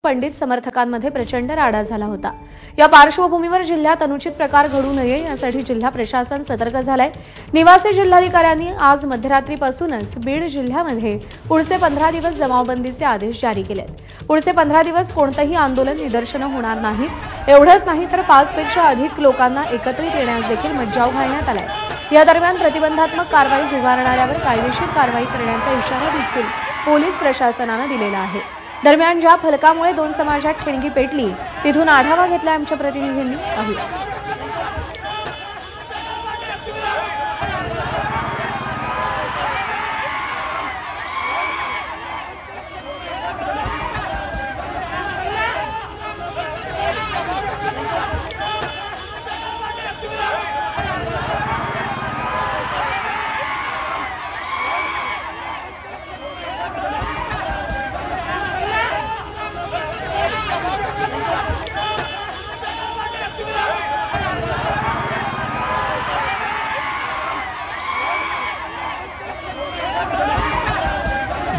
पंडित समर्थकांमध्ये प्रचंड राडा झाला होता। या पार्श्वभूमीवर जिल्ह्यात अनुचित प्रकार घडू नये यासाठी जिल्हा प्रशासन सतर्क झालंय। निवासी जिल्हाधिकाऱ्यांनी आज मध्यरात्रीपासूनच बीड जिल्ह्यामध्ये पुढचे 15 दिवस जमावबंदीचे आदेश जारी केलेत। पुढचे 15 दिवस कोणतेही आंदोलन निदर्शनं होणार नाहीत। एवढंच नाही तर 5 पेक्षा अधिक लोकांना एकत्रित येण्यास देखील मज्जाव घालण्यात आलाय। या दरम्यान प्रतिबंधात्मक कारवाई झुगारणाऱ्यावर कायदेशीर कारवाई करण्याचा इशारा देखील पोलीस प्रशासनाने दिलेला आहे। दरम्यान ज्या फलकामुळे 2 समाजात ठिणगी पेटली तिथून आढावा घेतला आमच्या प्रतिनिधींनी। पाहूया।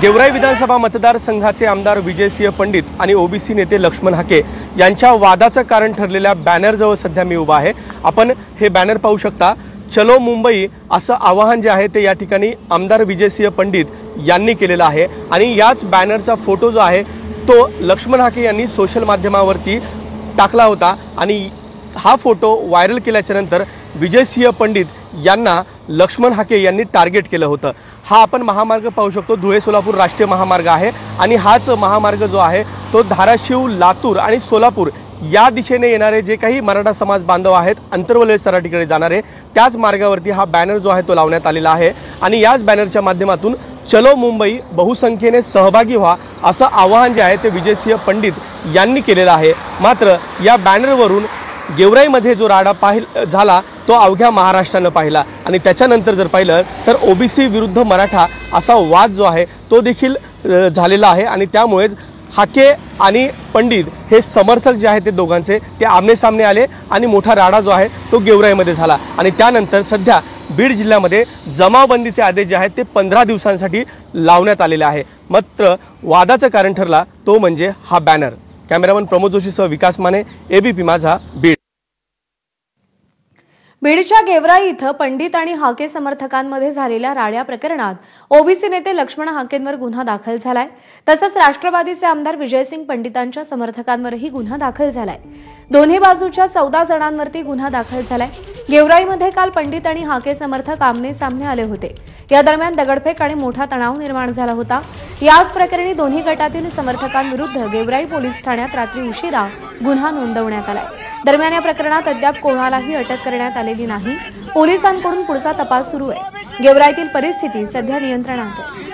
गेवराई विधानसभा मतदारसंघाचे आमदार विजयसिंह पंडित आणि ओबीसी नेते लक्ष्मण हाके यांच्या वादाचं कारण ठरलेल्या बॅनरजवळ सध्या मी उभा आहे। आपण हे बॅनर पाहू शकता। चलो मुंबई असं आवाहन जे आहे ते या ठिकाणी आमदार विजयसिंह पंडित यांनी केलेलं आहे आणि याच बॅनरचा फोटो जो आहे तो लक्ष्मण हाके यांनी सोशल माध्यमावरती टाकला होता आणि हा फोटो व्हायरल केल्याच्या नंतर विजयसिंह पंडित यांना लक्ष्मण हाके यांनी टार्गेट केलं होतं। हा आपण महामार्ग पाहू शकतो, धुळे सोलापूर राष्ट्रीय महामार्ग आहे आणि हाच महामार्ग जो आहे तो धाराशिव, लातूर आणि सोलापूर या दिशेने येणारे जे काही मराठा समाज बांधव आहेत अंतर्वलय सराटीकडे जाणारे त्याच मार्गावरती हा बॅनर जो आहे तो लावण्यात आलेला आहे आणि याच बॅनरच्या माध्यमातून चलो मुंबई बहुसंख्येने सहभागी व्हा असं आवाहन जे आहे ते विजयसिंह पंडित यांनी केलेलं आहे। मात्र या बॅनरवरून गेवराईमध्ये जो राडा झाला तो अवघ्या महाराष्ट्रानं पाहिला आणि त्याच्यानंतर जर पाहिलं तर ओबीसी विरुद्ध मराठा असा वाद जो आहे तो देखील झालेला आहे आणि त्यामुळेच हाके आणि पंडित हे समर्थक जे आहेत ते दोघांचे ते आमनेसामने आले आणि मोठा राडा जो आहे तो गेवराईमध्ये झाला आणि त्यानंतर सध्या बीड जिल्ह्यामध्ये जमावबंदीचे आदेश जे आहेत ते 15 दिवसांसाठी लावण्यात आलेले आहे। मात्र वादाचं कारण ठरला तो म्हणजे हा बॅनर। कॅमेरामन प्रमोद जोशीसह विकास माने, एबीपी माझा, बीड। बीडच्या गेवराई इथं पंडित आणि हाके समर्थकांमध्ये झालेल्या राड्या प्रकरणात ओबीसी नेते लक्ष्मण हाकेंवर गुन्हा दाखल झालाय। तसंच राष्ट्रवादीचे आमदार विजयसिंह पंडितांच्या समर्थकांवरही गुन्हा दाखल झालाय। दोन्ही बाजूच्या 14 जणांवरती गुन्हा दाखल झालाय। गेवराईमध्ये काल पंडित आणि हाके समर्थक आमने सामने आले होते। या दरम्यान दगडफेक आणि मोठा तणाव निर्माण झाला होता। याच प्रकरणी दोन्ही गटातील समर्थकांविरुद्ध गेवराई पोलीस ठाण्यात रात्री उशिरा गुन्हा नोंदवण्यात आलाय। दरम्यान या प्रकरणात अद्याप कोणालाही अटक करण्यात आलेली नाही। पोलिसांकडून पुढचा तपास सुरू आहे। गेवराईतील परिस्थिती सध्या नियंत्रणात आहे।